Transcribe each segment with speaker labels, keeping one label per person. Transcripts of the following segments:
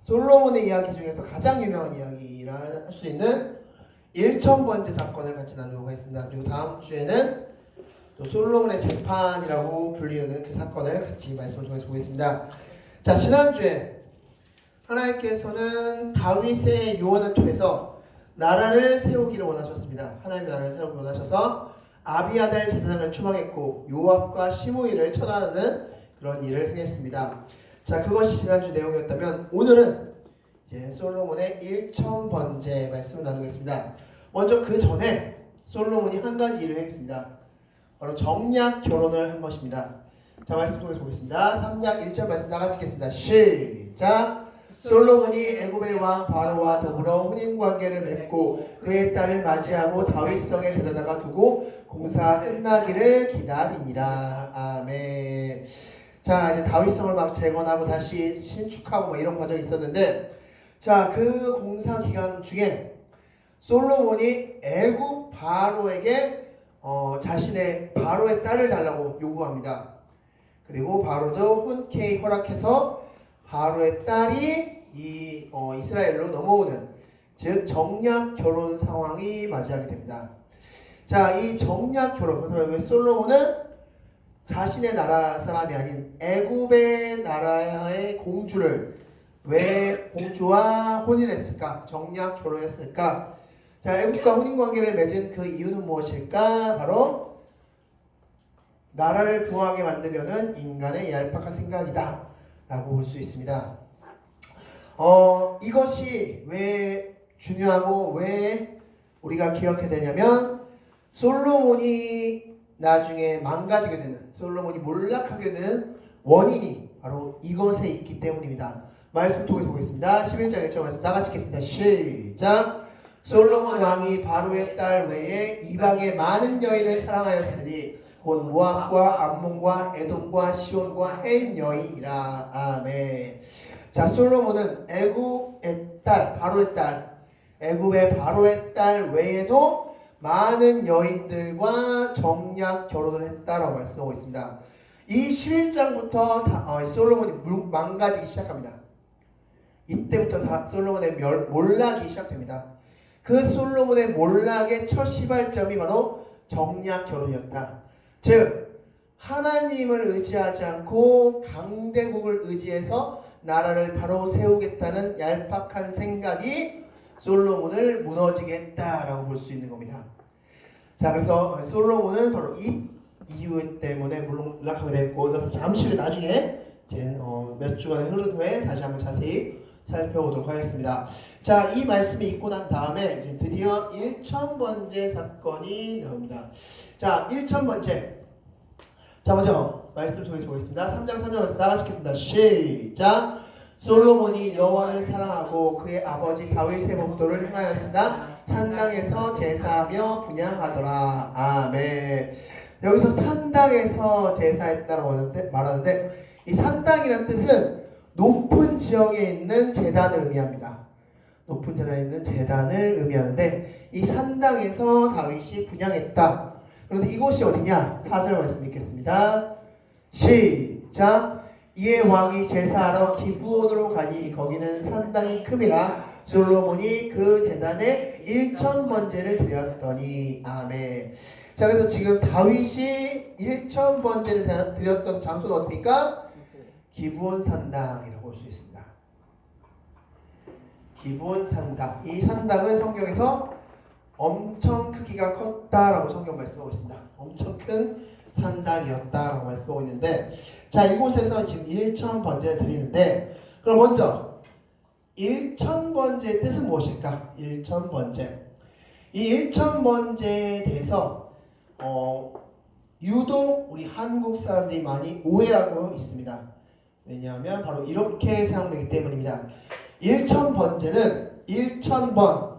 Speaker 1: 솔로몬의 이야기 중에서 가장 유명한 이야기라 할 수 있는 1000번째 사건을 같이 나누고 있습니다. 그리고 다음 주에는 또 솔로몬의 재판이라고 불리는 그 사건을 같이 말씀을 통해서 보겠습니다. 자, 지난주에 하나님께서는 다윗의 유언을 통해서 나라를 세우기를 원하셨습니다. 하나님의 나라를 세우기 원하셔서 아비아달 제사장을 추방했고 요압과 시므이를 처단하는 그런 일을 행했습니다. 자, 그것이 지난주 내용이었다면 오늘은 이제 솔로몬의 1000번째 말씀을 나누겠습니다. 먼저 그 전에 솔로몬이 한 가지 일을 했습니다. 바로 정략 결혼을 한 것입니다. 자, 말씀 통해서 보겠습니다. 3장 1절 말씀 나같이 읽겠습니다. 시작! 솔로몬이 애굽의 왕 바로와 더불어 혼인관계를 맺고 그의 딸을 맞이하고 다윗성에 데려다가 두고 공사 끝나기를 기다리니라. 아멘. 자, 이제 다윗성을 막 재건하고 다시 신축하고 뭐 이런 과정이 있었는데, 자, 그 공사 기간 중에 솔로몬이 애굽 바로에게 자신의 바로의 딸을 달라고 요구합니다. 그리고 바로도 흔쾌히 허락해서 바로의 딸이 이스라엘로 넘어오는, 즉 정략 결혼 상황이 맞이하게 됩니다. 자, 이 정략 결혼, 그렇다면 왜 솔로몬은 자신의 나라 사람이 아닌 애굽의 나라의 공주를 왜 공주와 혼인했을까? 정략 결혼했을까? 자, 애굽과 혼인관계를 맺은 그 이유는 무엇일까? 바로 나라를 부하게 만들려는 인간의 얄팍한 생각이다 라고 볼 수 있습니다. 이것이 왜 중요하고 왜 우리가 기억해야 되냐면, 솔로몬이 나중에 망가지게 되는, 솔로몬이 몰락하게 되는 원인이 바로 이것에 있기 때문입니다. 말씀 통해서 보겠습니다. 11장 1절 말씀 나같이 읽겠습니다. 시작! 솔로몬 왕이 바로의 딸 외에 이방의 많은 여인을 사랑하였으니 곧 모압과 암몬과 에돔과 시온과 헷 여인이라. 아멘. 자, 솔로몬은 애굽의 딸, 바로의 딸, 애굽의 바로의 딸 외에도 많은 여인들과 정략 결혼을 했다라고 말씀하고 있습니다. 이 11장부터 솔로몬이 망가지기 시작합니다. 이때부터 솔로몬의 몰락이 시작됩니다. 그 솔로몬의 몰락의 첫 시발점이 바로 정략 결혼이었다. 즉, 하나님을 의지하지 않고 강대국을 의지해서 나라를 바로 세우겠다는 얄팍한 생각이 솔로몬을 무너지게 했다라고 볼 수 있는 겁니다. 자, 그래서 솔로몬은 바로 이 이유 때문에 몰락하게 됐고, 그래서 잠시 후에 나중에 몇 주간의 흐른 후에 다시 한번 자세히 살펴보도록 하겠습니다. 자, 이 말씀이 있고 난 다음에 이제 드디어 1000번째 사건이 나옵니다. 자, 1000번째. 자, 먼저 말씀을 통해서 보겠습니다. 3장 3절 말씀 나같이 읽겠습니다. 시작! 솔로몬이 여호와를 사랑하고 그의 아버지 다윗의 법도를 행하였으나 산당에서 제사하며 분향하더라. 아멘. 여기서 산당에서 제사했다라고 말하는데, 이 산당이라는 뜻은 높은 지역에 있는 제단을 의미합니다. 높은 제단에 있는 제단을 의미하는데, 이 산당에서 다윗이 분향했다. 그런데 이곳이 어디냐? 4절 말씀 읽겠습니다. 시작! 이에 왕이 제사하러 기브온으로 가니 거기는 산당이 큼이라 솔로몬이 그 제단에 1000번제를 드렸더니. 아멘. 자, 그래서 지금 다윗이 1000번제를 드렸던 장소는 어디입니까? 기브온 산당이라고 볼 수 있습니다. 기브온 산당. 이 산당은 성경에서 엄청 크기가 컸다라고 성경 말씀하고 있습니다. 엄청 큰 산당이었다라고 말씀하고 있는데, 자, 이곳에서 지금 1000번제를 드리는데, 그럼 먼저 1000번제의 뜻은 무엇일까? 1000번제. 이 1000번제에 대해서 유독 우리 한국 사람들이 많이 오해하고 있습니다. 왜냐하면 바로 이렇게 사용되기 때문입니다. 1000번제는 1000번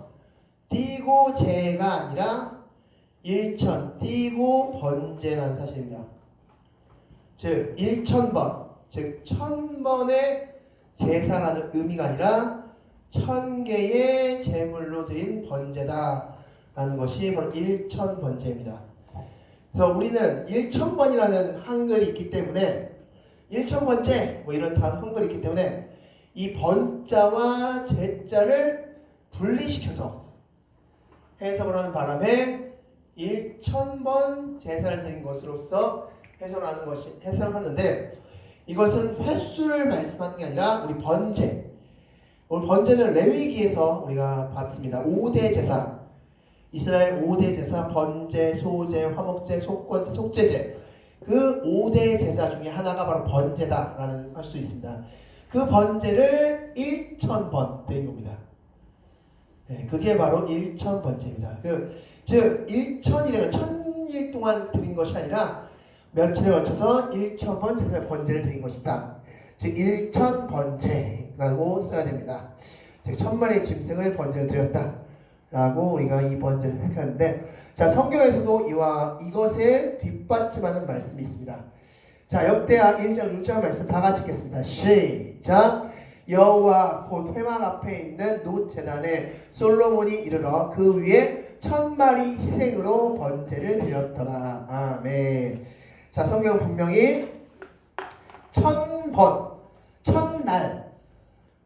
Speaker 1: 띄고 제가 아니라 1000 띄고 번제라는 사실입니다. 즉 1000번, 즉 1000번의 제사라는 의미가 아니라 1000개의 제물로 드린 번제다라는 것이 바로 1000번제입니다. 그래서 우리는 1000번이라는 한글이 있기 때문에 1000번째 뭐 이런 한글이 있기 때문에 이 번자와 제자를 분리시켜서 해석을 하는 바람에 1000번 제사를 드린 것으로서 해석을 하는데, 이것은 횟수를 말씀하는 게 아니라 우리 번제. 우리 번제는 레위기에서 우리가 봤습니다. 5대 제사. 이스라엘 5대 제사, 번제, 소제, 화목제, 속건제, 속죄제. 그 5대 제사 중에 하나가 바로 번제다라는 할 수 있습니다. 그 번제를 1000번 드린 겁니다. 네, 그게 바로 1000번제입니다. 즉 1000일이면 1000일 동안 드린 것이 아니라 며칠에 걸쳐서 1000번 제사 번제를 드린 것이다. 즉 1000번제라고 써야 됩니다. 즉 1000마리의 짐승을 번제를 드렸다라고 우리가 이 번제를 생각하는데, 자, 성경에서도 이것을 뒷받침하는 말씀이 있습니다. 자, 역대하 1장 6절 말씀 다 같이 읽겠습니다. 시작. 여호와 곧 회막 앞에 있는 놋 제단에 솔로몬이 이르러 그 위에 1000마리 희생으로 번제를 드렸더라. 아멘. 자, 성경은 분명히 1000번, 1000날,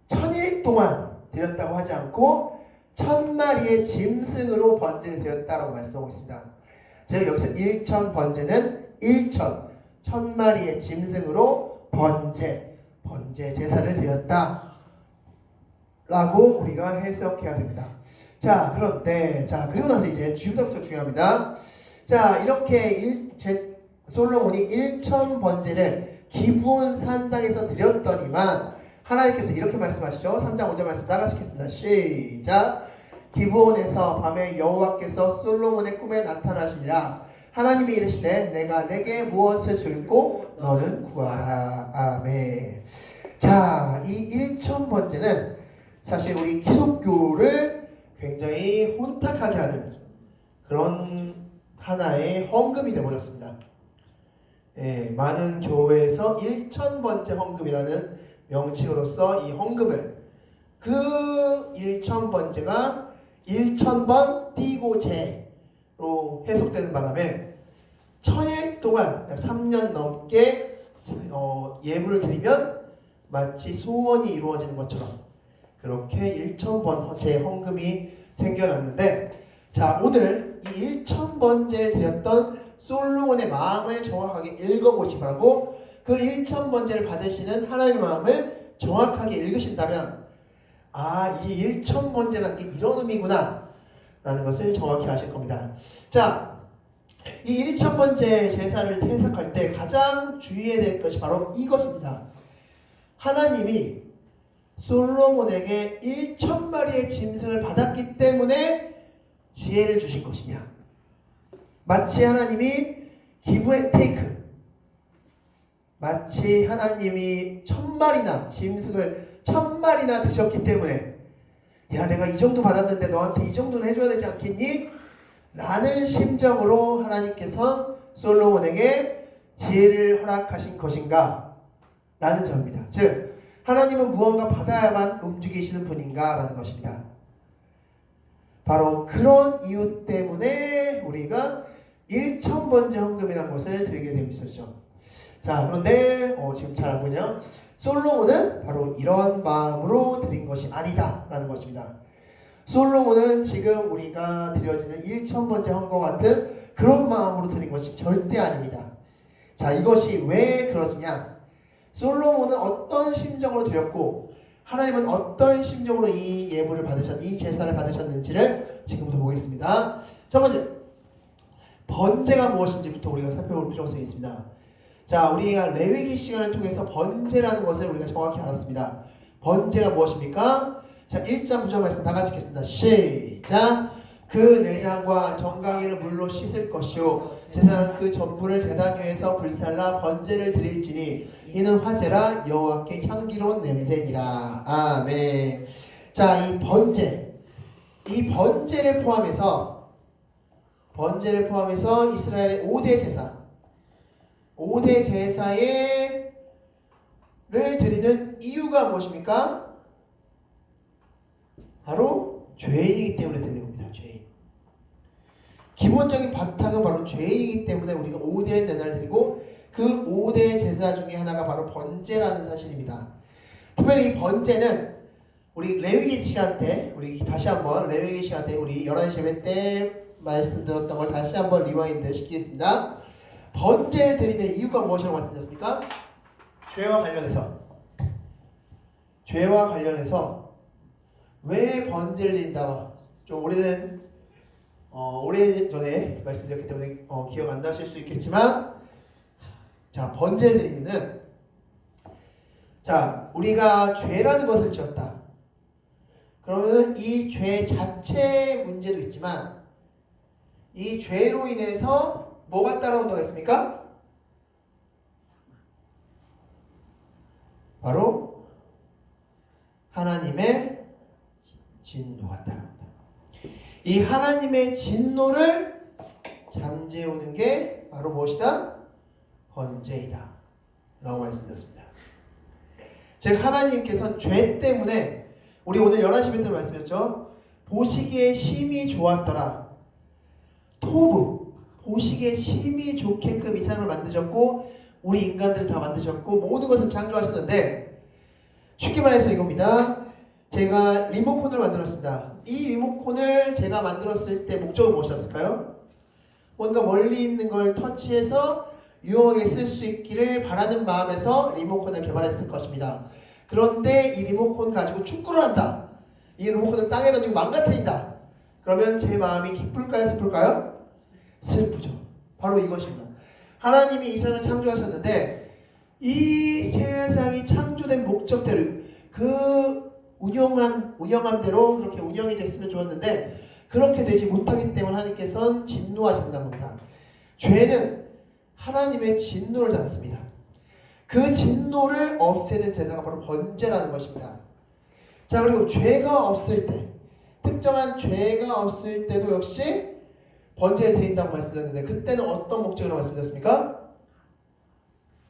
Speaker 1: 1000일 동안 드렸다고 하지 않고 1000마리의 짐승으로 번제를 드렸다라고 말씀하고 있습니다. 제가 여기서 1000번제는 1000마리의 짐승으로 번제 제사를 드렸다 라고 우리가 해석해야 됩니다. 자, 그런데 그리고 나서 이제 지금부터 중요합니다. 자, 이렇게 솔로몬이 1000번제를 기브온 산당에서 드렸더니만 하나님께서 이렇게 말씀하시죠. 3장 5절 말씀 나같이 읽겠습니다. 시작. 기브온에서 밤에 여호와께서 솔로몬의 꿈에 나타나시니라. 하나님이 이르시되 내가 내게 무엇을 줄고 너는 구하라. 아멘. 자, 이 1000번제는 사실 우리 기독교를 굉장히 혼탁하게 하는 그런 하나의 헌금이 되어버렸습니다. 예, 많은 교회에서 1000번째 헌금이라는 명칭으로서 이 헌금을, 그 1000번째가 1000번 띠고제로 해석되는 바람에 1000일 동안 3년 넘게 예물을 드리면 마치 소원이 이루어지는 것처럼 그렇게 1000번 제 헌금이 생겨났는데, 자, 오늘 이 1000번째 드렸던 솔로몬의 마음을 정확하게 읽어보시기 바라고, 그 1000번째를 받으시는 하나님의 마음을 정확하게 읽으신다면, 아, 이 1000번째라는 게 이런 의미구나 라는 것을 정확히 아실 겁니다. 자, 이 1000번째 제사를 해석할 때 가장 주의해야 될 것이 바로 이것입니다. 하나님이 솔로몬에게 1000마리의 짐승을 받았기 때문에 지혜를 주신 것이냐, 마치 하나님이 give and take, 마치 하나님이 1000마리나 짐승을 1000마리나 드셨기 때문에 야, 내가 이 정도 받았는데 너한테 이 정도는 해줘야 되지 않겠니? 라는 심정으로 하나님께서 솔로몬에게 지혜를 허락하신 것인가? 라는 점입니다. 즉, 하나님은 무언가 받아야만 움직이시는 분인가? 라는 것입니다. 바로 그런 이유 때문에 우리가 1000번째 헌금이라는 것을 드리게 된 것이죠. 자, 그런데 지금 잘 알고 있냐? 솔로몬은 바로 이런 마음으로 드린 것이 아니다 라는 것입니다. 솔로몬은 지금 우리가 드려지는 1000번째 헌금과 같은 그런 마음으로 드린 것이 절대 아닙니다. 자, 이것이 왜 그러지냐? 솔로몬은 어떤 심정으로 드렸고 하나님은 어떤 심정으로 이 예물을 이 제사를 받으셨는지를 지금부터 보겠습니다. 첫 번째, 번제가 무엇인지부터 우리가 살펴볼 필요성이 있습니다. 자, 우리가 레위기 시간을 통해서 번제라는 것을 우리가 정확히 알았습니다. 번제가 무엇입니까? 자, 1장 9절 말씀 다 같이 읽겠습니다. 시작. 그 내장과 정강이를 물로 씻을 것이요 제사장은 그 전부를 제단 위에서 불살라 번제를 드릴지니 이는 화제라 여호와께 향기로운 냄새니라. 아멘. 자, 이 번제를 포함해서 이스라엘의 5대 제사를 드리는 이유가 무엇입니까? 바로 죄이기 때문에 드리는 겁니다. 죄. 기본적인 바탕은 바로 죄이기 때문에 우리가 5대 제사를 드리고, 그 5대 제사 중에 하나가 바로 번제라는 사실입니다. 특별히 이 번제는 우리 레위기 시간 때, 우리 다시 한번 레위기 시간 때 우리 11시 예배 때 말씀드렸던 걸 다시 한번 리와인드 시키겠습니다. 번제를 드리는 이유가 무엇이라고 말씀드렸습니까? 죄와 관련해서 왜 번제를 드린다? 좀 오래전에 말씀드렸기 때문에 기억 안 나실 수 있겠지만, 자, 번제를 드리는 이유는, 자, 우리가 죄라는 것을 지었다. 그러면 이 죄 자체의 문제도 있지만 이 죄로 인해서 뭐가 따라온다고 했습니까? 바로 하나님의 진노가 따라온다. 이 하나님의 진노를 잠재우는 게 바로 무엇이다? 번제이다 라고 말씀드렸습니다. 즉 하나님께서 죄 때문에 우리 오늘 11시 때 말씀드렸죠. 보시기에 심히 좋았더라. 토부, 보시기에 심히 좋게끔 이 세상을 만드셨고 우리 인간들을 다 만드셨고 모든 것을 창조하셨는데, 쉽게 말해서 이겁니다. 제가 리모컨을 만들었습니다. 이 리모컨을 제가 만들었을 때 목적은 무엇이었을까요? 뭔가 멀리 있는 걸 터치해서 유용하게 쓸 수 있기를 바라는 마음에서 리모컨을 개발했을 것입니다. 그런데 이 리모컨 가지고 축구를 한다. 이 리모컨을 땅에 던지고 망가뜨린다. 그러면 제 마음이 기쁠까요? 슬플까요? 슬프죠. 바로 이것입니다. 하나님이 이 세상을 창조하셨는데 이 세상이 창조된 목적대로 그 운영함대로 그렇게 운영이 됐으면 좋았는데 그렇게 되지 못하기 때문에 하나님께서는 진노하신다는 겁니다. 죄는 하나님의 진노를 담습니다. 그 진노를 없애는 제사가 바로 번제라는 것입니다. 자, 그리고 죄가 없을 때, 특정한 죄가 없을 때도 역시 번제를 드린다고 말씀드렸는데 그때는 어떤 목적으로 말씀드렸습니까?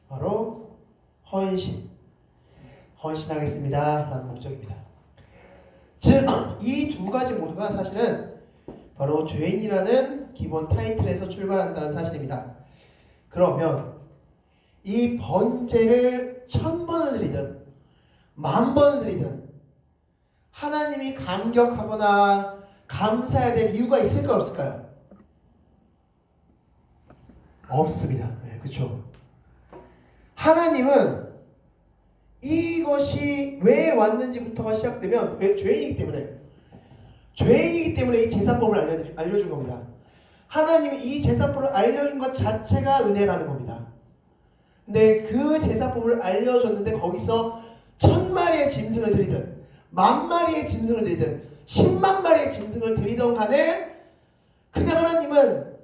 Speaker 1: 바로 헌신하겠습니다 라는 목적입니다. 즉, 이 두 가지 모두가 사실은 바로 죄인이라는 기본 타이틀에서 출발한다는 사실입니다. 그러면 이 번제를 1000번을 드리든 10,000번을 드리든 하나님이 감격하거나 감사해야 될 이유가 있을까요? 없을까요? 없습니다. 네, 그렇죠. 하나님은 이것이 왜 왔는지부터가 시작되면 죄인이기 때문에 이 제사법을 알려준 겁니다. 하나님이 이 제사법을 알려준 것 자체가 은혜라는 겁니다. 근데 그 제사법을 알려줬는데 거기서 1000마리의 짐승을 드리든 10,000마리의 짐승을 드리든 100,000마리의 짐승을 드리던 간에 그냥 하나님은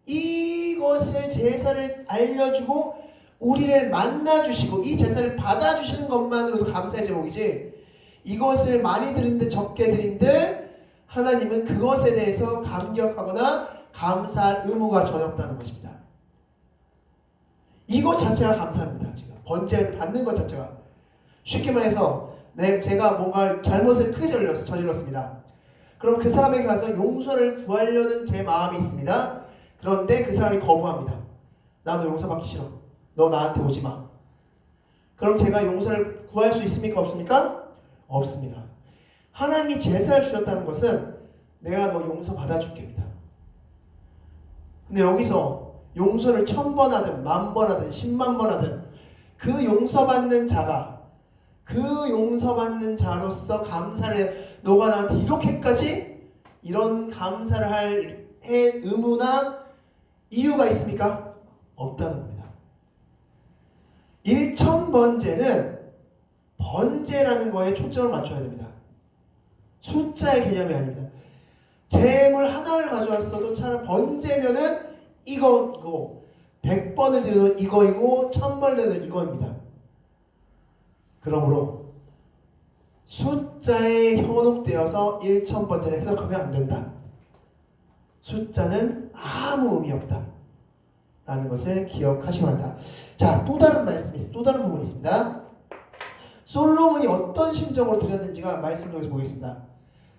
Speaker 1: 이것을 제사를 알려주고 우리를 만나주시고 이 제사를 받아주시는 것만으로도 감사의 제목이지, 이것을 많이 드린들 적게 드린들 하나님은 그것에 대해서 감격하거나 감사할 의무가 전혀 없다는 것입니다. 이것 자체가 감사합니다. 지금 번제를 받는 것 자체가. 쉽게 말해서 제가 뭔가 잘못을 크게 저질렀습니다. 그럼 그 사람에게 가서 용서를 구하려는 제 마음이 있습니다. 그런데 그 사람이 거부합니다. 나 너 용서받기 싫어. 너 나한테 오지 마. 그럼 제가 용서를 구할 수 있습니까? 없습니까? 없습니다. 하나님이 제사를 주셨다는 것은 내가 너 용서 받아줄게입니다. 근데 여기서 용서를 1000번 하든 10,000번 하든 100,000번 하든 그 용서받는 자로서 감사를 해. 너가 나한테 이렇게까지 이런 감사를 할 의무나 이유가 있습니까? 없다는 겁니다. 1000번제는 번제라는 거에 초점을 맞춰야 됩니다. 숫자의 개념이 아닙니다. 재물 하나를 가져왔어도 차라리 번제면은 이거고 100번을 드려도 이거이고 1000번을 드려도 이거입니다. 그러므로 숫자에 현혹되어서 1000번째를 해석하면 안 된다. 숫자는 아무 의미 없다 라는 것을 기억하시기 바랍니다. 자, 또 다른 말씀이 있습니다. 또 다른 부분이 있습니다. 솔로몬이 어떤 심정으로 드렸는지가 말씀을 통해서 보겠습니다.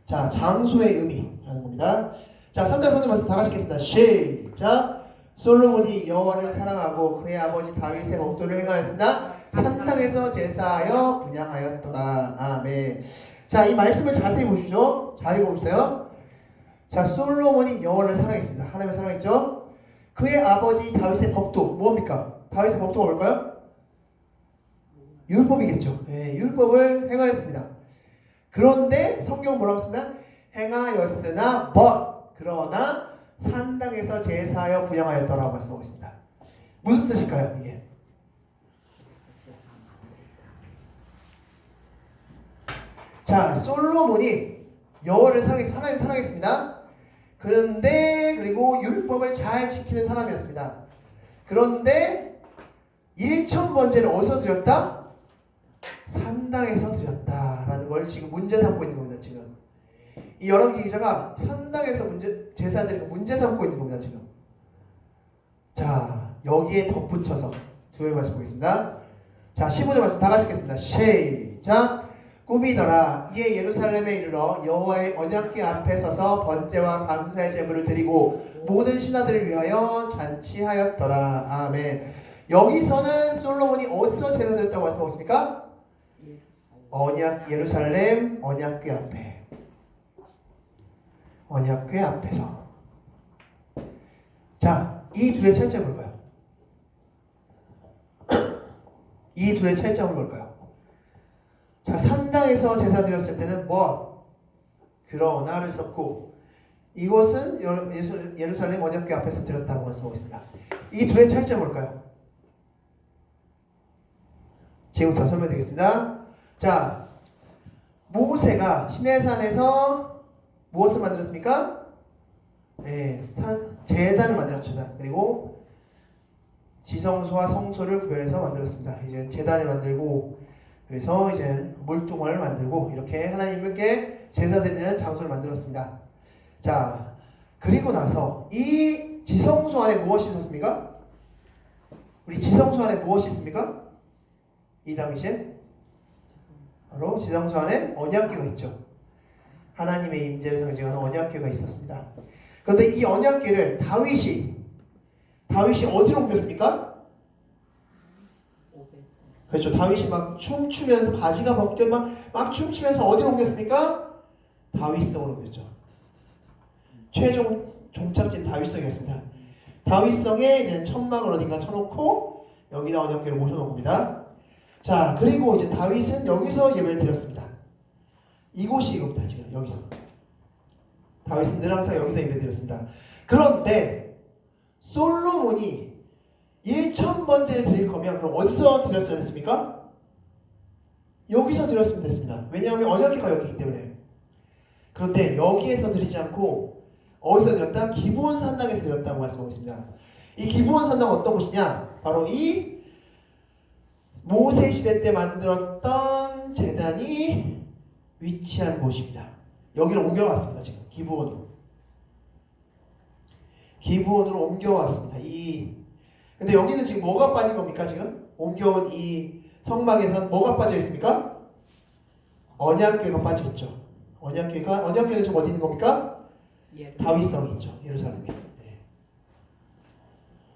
Speaker 1: 자, 장소의 의미라는 겁니다. 자, 3장 선생 말씀 다 같이 읽겠습니다. 시작. 솔로몬이 여호와를 사랑하고 그의 아버지 다윗의 법도를 행하였으나 산당에서 제사하여 분향하였더라. 아멘. 자, 이 말씀을 자세히 보시죠. 잘 읽어보세요. 자, 솔로몬이 여호와를 사랑했습니다. 하나님을 사랑했죠. 그의 아버지 다윗의 법도 뭡니까? 다윗의 법도가 뭘까요? 율법이겠죠. 네, 율법을 행하였습니다. 그런데 성경은 뭐라고 씁니다? 행하였으나 그러나 산당에서 제사하여 분향하였더라고 말씀하고 있습니다. 무슨 뜻일까요? 이게 자, 솔로몬이 여호와를 하나님 사랑했습니다. 그런데 그리고 율법을 잘 지키는 사람이었습니다. 그런데 1,000번제를 어디서 드렸다? 산당에서 드렸다라는 걸 지금 문제 삼고 있는 겁니다. 지금 이 열왕기 기자가 산당에서 제사 드리고 문제 삼고 있는 겁니다. 지금 자, 여기에 덧붙여서 두 개 말씀 보겠습니다. 자, 15절 말씀 다 같이 읽겠습니다. 시작. 꾸미더라. 이에 예루살렘에 이르러 여호와의 언약궤 앞에 서서 번제와 감사의 제물을 드리고 모든 신하들을 위하여 잔치하였더라. 아멘. 여기서는 솔로몬이 어디서 제사 드렸다고 말씀하고 있습니까? 예루살렘 언약궤 앞에. 언약궤 앞에서. 자, 이 둘의 차이점은 뭘까요? 이 둘의 차이점은 뭘까요? 자, 산당에서 제사 드렸을 때는 그러나를 썼고, 이것은 예루살렘 언약궤 앞에서 드렸다고 말씀하고 있습니다. 이 둘의 차이점은 뭘까요? 지금부터 설명드리겠습니다. 자, 모세가 시내산에서 무엇을 만들었습니까? 네, 제단을 만들었죠. 그리고 지성소와 성소를 구별해서 만들었습니다. 이제 제단을 만들고, 그래서 이제 물두멍을 만들고 이렇게 하나님께 제사 드리는 장소를 만들었습니다. 자, 그리고 나서 이 지성소 안에 무엇이 있었습니까? 우리 지성소 안에 무엇이 있습니까? 이 당시에 바로 지성소 안에 언약궤가 있죠. 하나님의 임재를 상징하는 언약궤가 있었습니다. 그런데 이 언약궤를 다윗이 어디로 옮겼습니까? 그렇죠. 다윗이 막 춤추면서 바지가 벗겨 막 춤추면서 어디로 옮겼습니까? 다윗성으로 옮겼죠. 최종 종착지는 다윗성이었습니다. 다윗성에 이제 천막을 어딘가 쳐놓고 여기다 언약궤를 모셔놓은 겁니다. 자, 그리고 이제 다윗은 여기서 예배를 드렸습니다. 이곳이 이겁니다. 지금 여기서 다윗은 늘 항상 여기서 예배 드렸습니다. 그런데 솔로몬이 1,000번제를 드릴 거면 그럼 어디서 드렸어야 됐습니까? 여기서 드렸으면 됐습니다. 왜냐하면 언약궤가 여기이기 때문에. 그런데 여기에서 드리지 않고 어디서 드렸다? 기브온 산당에서 드렸다고 말씀하고 있습니다. 이 기브온 산당은 어떤 곳이냐? 바로 이 모세 시대 때 만들었던 제단이 위치한 곳입니다. 여기를 옮겨왔습니다. 지금 기브온으로 옮겨왔습니다. 근데 여기는 지금 뭐가 빠진 겁니까? 지금 옮겨온 이 성막에선 뭐가 빠져 있습니까? 언약궤가 빠져 있죠. 언약궤는 지금 어디 있는 겁니까? 다윗성이 있죠. 예루살렘에. 네.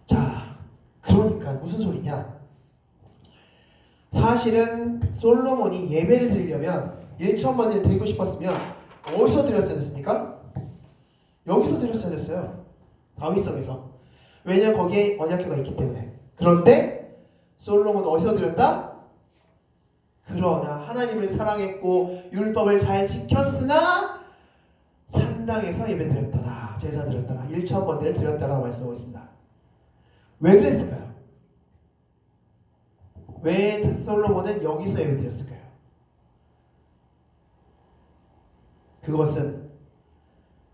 Speaker 1: 자, 그러니까 무슨 소리냐? 사실은 솔로몬이 예배를 드리려면 1,000번을 드리고 싶었으면 어디서 드렸어야 됐습니까? 여기서 드렸어야 됐어요. 다윗성에서. 왜냐하면 거기에 언약궤가 있기 때문에. 그런데 솔로몬은 어디서 드렸다? 그러나 하나님을 사랑했고 율법을 잘 지켰으나 산당에서 예배드렸더라. 제사 드렸더라. 1,000번들을 드렸다라고 말씀하고 있습니다. 왜 그랬을까요? 왜 솔로몬은 여기서 예배드렸을까요? 그것은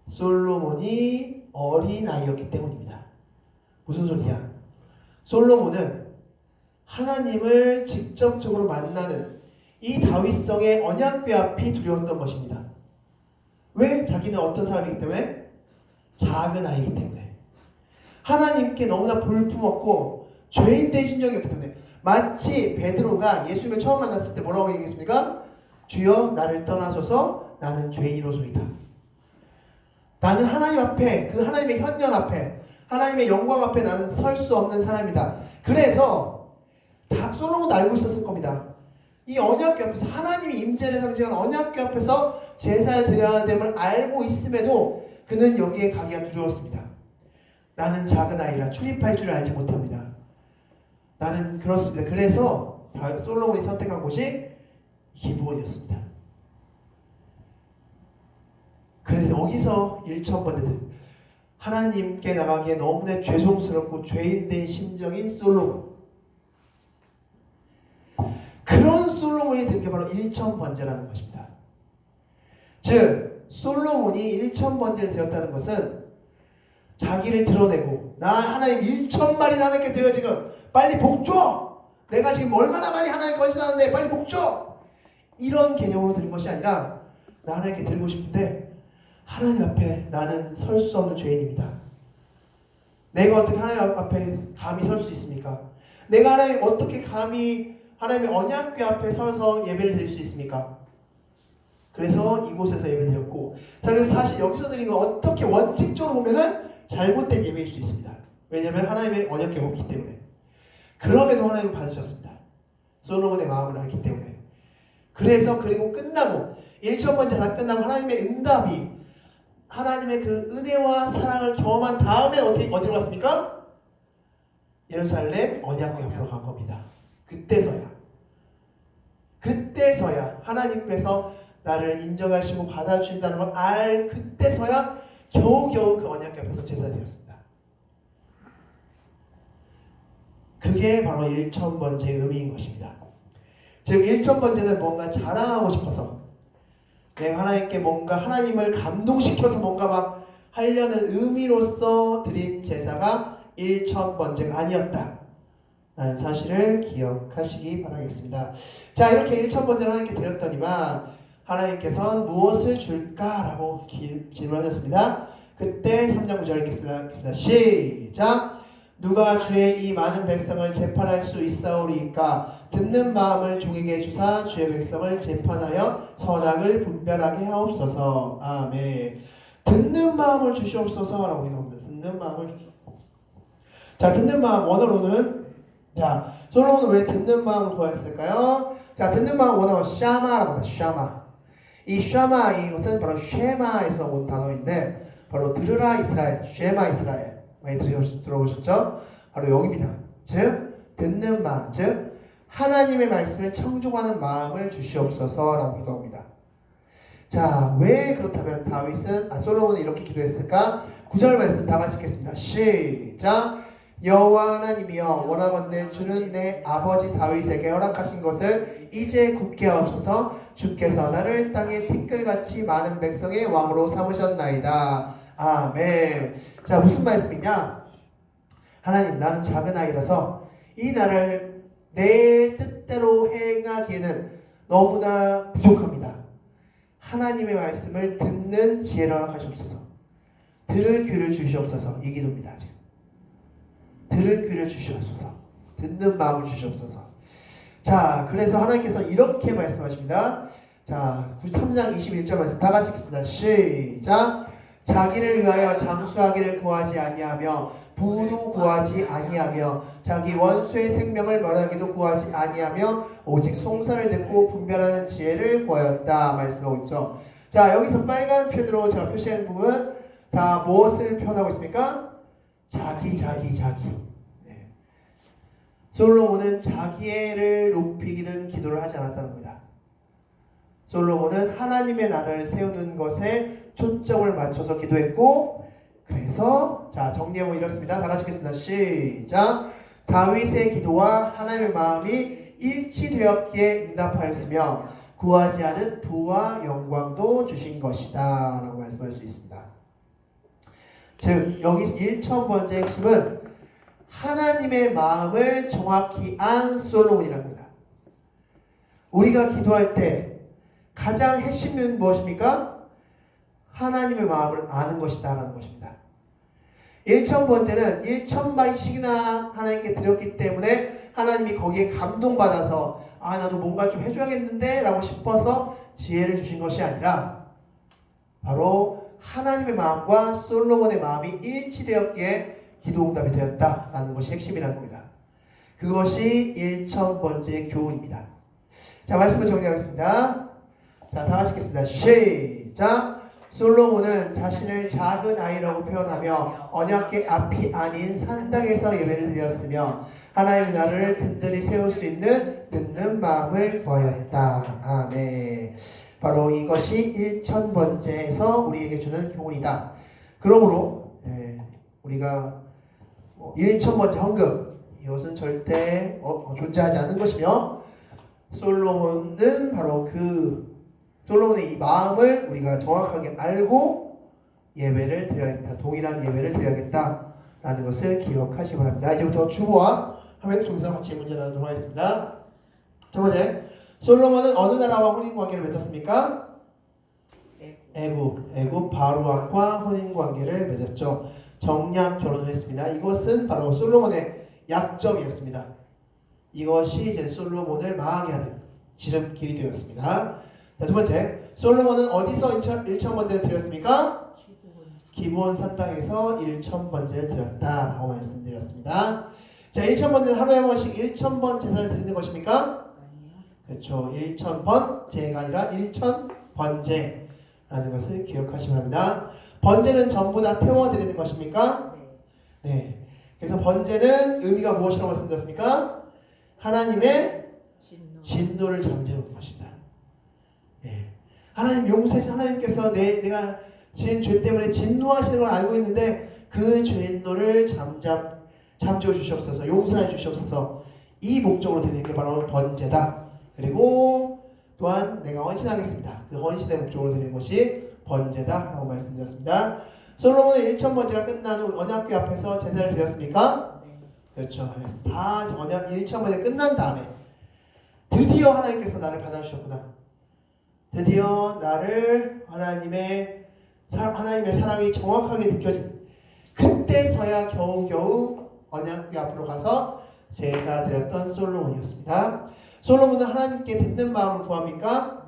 Speaker 1: 솔로몬이 어린아이였기 때문입니다. 무슨 소리야? 솔로몬은 하나님을 직접적으로 만나는 이 다윗성의 언약궤 앞이 두려웠던 것입니다. 왜? 자기는 어떤 사람이기 때문에? 작은 아이이기 때문에. 하나님께 너무나 볼품없고 죄인된 심정이었기 때문에. 마치 베드로가 예수님을 처음 만났을 때 뭐라고 얘기했습니까? 주여 나를 떠나소서 나는 죄인으로소이다. 나는 하나님 앞에, 그 하나님의 현령 앞에, 하나님의 영광 앞에 나는 설 수 없는 사람이다. 그래서 다 솔로몬도 알고 있었을 겁니다. 이 언약궤 앞에서 하나님이 임재를 상징하는 언약궤 앞에서 제사를 드려야 됨을 알고 있음에도 그는 여기에 가기가 두려웠습니다. 나는 작은 아이라 출입할 줄 알지 못합니다. 나는 그렇습니다. 그래서 솔로몬이 선택한 곳이 기브온이었습니다. 그래서 여기서 1,000번째 하나님께 나가기에 너무나 죄송스럽고 죄인된 심정인 솔로몬. 그런 솔로몬이 된 게 바로 1,000번째라는 것입니다. 즉 솔로몬이 1,000번째를 되었다는 것은 자기를 드러내고 나 하나님 1,000마리 하나님께 드려 지금 빨리 복 줘! 내가 지금 얼마나 많이 하나님 건신하는데 빨리 복 줘! 이런 개념으로 드린 것이 아니라 나 하나님께 드리고 싶은데 하나님 앞에 나는 설 수 없는 죄인입니다. 내가 어떻게 하나님 앞에 감히 설 수 있습니까? 내가 하나님 어떻게 감히 하나님의 언약궤 앞에 서서 예배를 드릴 수 있습니까? 그래서 이곳에서 예배 드렸고, 자, 그래서 사실 여기서 드린 건 어떻게 원칙적으로 보면은 잘못된 예배일 수 있습니다. 왜냐하면 하나님의 언약궤가 없기 때문에. 그럼에도 하나님은 받으셨습니다. 솔로몬의 마음을 알기 때문에. 그래서 그리고 끝나고 1,000번째 다 끝나고 하나님의 응답이 하나님의 그 은혜와 사랑을 경험한 다음에 어디로 갔습니까? 예루살렘 언약궤 앞으로 간 겁니다. 그때서야 하나님께서 나를 인정하시고 받아주신다는 걸 그때서야 겨우겨우 그 언약궤 앞에서 제사되었습니다. 그게 바로 1,000번째 의미인 것입니다. 즉 1,000번째는 뭔가 자랑하고 싶어서 내가 하나님께 뭔가 하나님을 감동시켜서 뭔가 막 하려는 의미로서 드린 제사가 1,000번째가 아니었다 라는 사실을 기억하시기 바라겠습니다. 자, 이렇게 1,000번째를 하나님께 드렸더니만 하나님께서는 무엇을 줄까라고 질문하셨습니다. 그때 3장 9절 읽겠습니다. 시작! 누가 주의 이 많은 백성을 재판할 수 있사오리이까? 듣는 마음을 종에게 주사 주의 백성을 재판하여 선악을 분별하게 하옵소서. 아멘. 듣는 마음을 주시옵소서라고 얘기합니다. 듣는 마음을 주시옵소서. 자, 듣는 마음 원어로는, 자, 솔로몬은 왜 듣는 마음을 구했을까요? 자, 듣는 마음 원어로 샤마라고 합니다. 샤마. 이 샤마, 이것은 바로 쉐마에서 온 단어인데 바로 들으라 이스라엘, 쉐마 이스라엘 많이 들어보셨죠? 바로 여기입니다. 즉 듣는 마음, 즉 하나님의 말씀을 청종하는 마음을 주시옵소서라고 기도합니다. 자, 왜 그렇다면 솔로몬은 이렇게 기도했을까? 9절 말씀 다 같이 읽겠습니다. 시작! 여호와 하나님이여 원하건대 주는 내 아버지 다윗에게 허락하신 것을 이제 굳게 하옵소서. 주께서 나를 땅에 티끌같이 많은 백성의 왕으로 삼으셨나이다. 아멘. 자, 무슨 말씀이냐? 하나님, 나는 작은 아이라서 이 나라를 내 뜻대로 행하기에는 너무나 부족합니다. 하나님의 말씀을 듣는 지혜를 허락하시옵소서. 들을 귀를 주시옵소서. 이 기도입니다. 지금. 들을 귀를 주시옵소서. 듣는 마음을 주시옵소서. 자, 그래서 하나님께서 이렇게 말씀하십니다. 자, 3장 21절 말씀 다 같이 읽겠습니다. 시작! 자기를 위하여 장수하기를 구하지 아니하며 부도 구하지 아니하며 자기 원수의 생명을 멸하기도 구하지 아니하며 오직 송사를 듣고 분별하는 지혜를 구하였다 말씀하고 있죠. 자, 여기서 빨간 표로 제가 표시한 부분 다 무엇을 표현하고 있습니까? 자기. 네. 솔로몬은 자기를 높이기는 기도를 하지 않았다는 겁니다. 솔로몬은 하나님의 나라를 세우는 것에 초점을 맞춰서 기도했고, 그래서 자, 정리하고 이렇습니다. 다 같이 읽겠습니다. 시작! 다윗의 기도와 하나님의 마음이 일치되었기에 응답하였으며 구하지 않은 부와 영광도 주신 것이다 라고 말씀할 수 있습니다. 즉 여기 1,000번째 핵심은 하나님의 마음을 정확히 안 솔로몬이라는 겁니다. 우리가 기도할 때 가장 핵심은 무엇입니까? 하나님의 마음을 아는 것이다 라는 것입니다. 1,000번째는 1,000마리씩이나 하나님께 드렸기 때문에 하나님이 거기에 감동받아서 나도 뭔가 좀 해줘야겠는데 라고 싶어서 지혜를 주신 것이 아니라 바로 하나님의 마음과 솔로몬의 마음이 일치되었기에 기도응답이 되었다라는 것이 핵심이라는 겁니다. 그것이 1000번째 교훈입니다. 자, 말씀을 정리하겠습니다. 자, 다 같이 읽겠습니다. 시작! 솔로몬은 자신을 작은 아이라고 표현하며 언약궤 앞이 아닌 산당에서 예배를 드렸으며 하나님의 나라를 든든히 세울 수 있는 듣는 마음을 구하였다. 아멘. 바로 이것이 1000번째에서 우리에게 주는 교훈이다. 그러므로 우리가 1000번째 헌금, 이것은 절대 존재하지 않는 것이며, 솔로몬은 바로 솔로몬의 이 마음을 우리가 정확하게 알고 예배를 드려야겠다. 동일한 예배를 드려야겠다라는 것을 기억하시기 바랍니다. 이제부터 주보와 화면을 통해서 같이 문제 나누도록 하겠습니다. 첫 번째, 솔로몬은 어느 나라와 혼인관계를 맺었습니까? 애굽 바로왕과 혼인관계를 맺었죠. 정략 결혼을 했습니다. 이것은 바로 솔로몬의 약점이었습니다. 이것이 이제 솔로몬을 망하게 하는 지름길이 되었습니다. 자, 두 번째, 솔로몬은 어디서 1000번째를 드렸습니까? 기브온 산당에서 1000번째를 드렸다라고 말씀드렸습니다. 자, 1000번째는 하루에 한 번씩 1000번 제사를 드리는 것입니까? 그렇죠. 1000번제가 아니라 1000번제라는 것을 기억하시기 바랍니다. 번제는 전부 다 태워드리는 것입니까? 네. 그래서 번제는 의미가 무엇이라고 말씀드렸습니까? 하나님의 진노를 잠재우는 것입니다. 네. 하나님 용서해서 하나님께서 내가 지은 죄 때문에 진노하시는 걸 알고 있는데 그 진노를 잠재워 주시옵소서, 용서해 주시옵소서. 이 목적으로 드리는 게 바로 번제다. 그리고 또한 내가 헌신하겠습니다. 그 헌신의 목적으로 드리는 것이 번제다라고 말씀드렸습니다. 솔로몬의 1000번제가 끝난 후 언약궤 앞에서 제사를 드렸습니까? 그렇죠. 다 언약 1000번제 끝난 다음에 드디어 하나님께서 나를 받아주셨구나. 드디어 나를 하나님의 사랑이 정확하게 느껴진 그때서야 겨우겨우 언약궤 앞으로 가서 제사 드렸던 솔로몬이었습니다. 솔로몬은 하나님께 듣는 마음을 구합니까?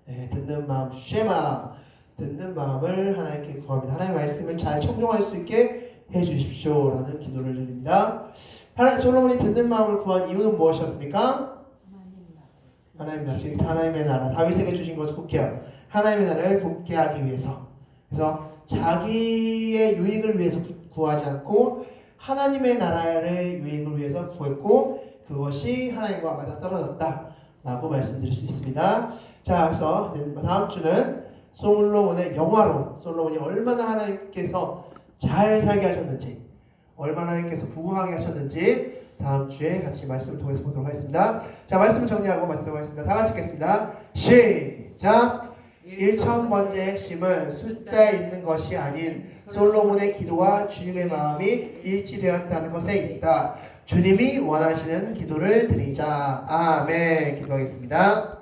Speaker 1: 네, 듣는 마음, 쉐마, 듣는 마음을 하나님께 구합니다. 하나님의 말씀을 잘 청종할 수 있게 해주십시오 라는 기도를 드립니다. 솔로몬이 듣는 마음을 구한 이유는 무엇이었습니까? 하나님의 나라, 다윗에게 주신 것을 굳게 하고 하나님의 나라를 굳게 하기 위해서. 그래서 자기의 유익을 위해서 구하지 않고 하나님의 나라의 유익을 위해서 구했고, 그것이 하나님과 맞아 떨어졌다라고 말씀드릴 수 있습니다. 자, 그래서 다음 주는 솔로몬의 영화로 솔로몬이 얼마나 하나님께서 잘 살게 하셨는지, 얼마나 하나님께서 부강하게 하셨는지 다음 주에 같이 말씀을 통해서 보도록 하겠습니다. 자, 말씀을 정리하고 말씀하겠습니다. 다 같이 읽겠습니다. 시작! 1000번째 핵심은 숫자에 있는 것이 아닌 솔로몬의 기도와 주님의 마음이 일치되었다는 것에 있다. 주님이 원하시는 기도를 드리자. 아멘. 기도하겠습니다.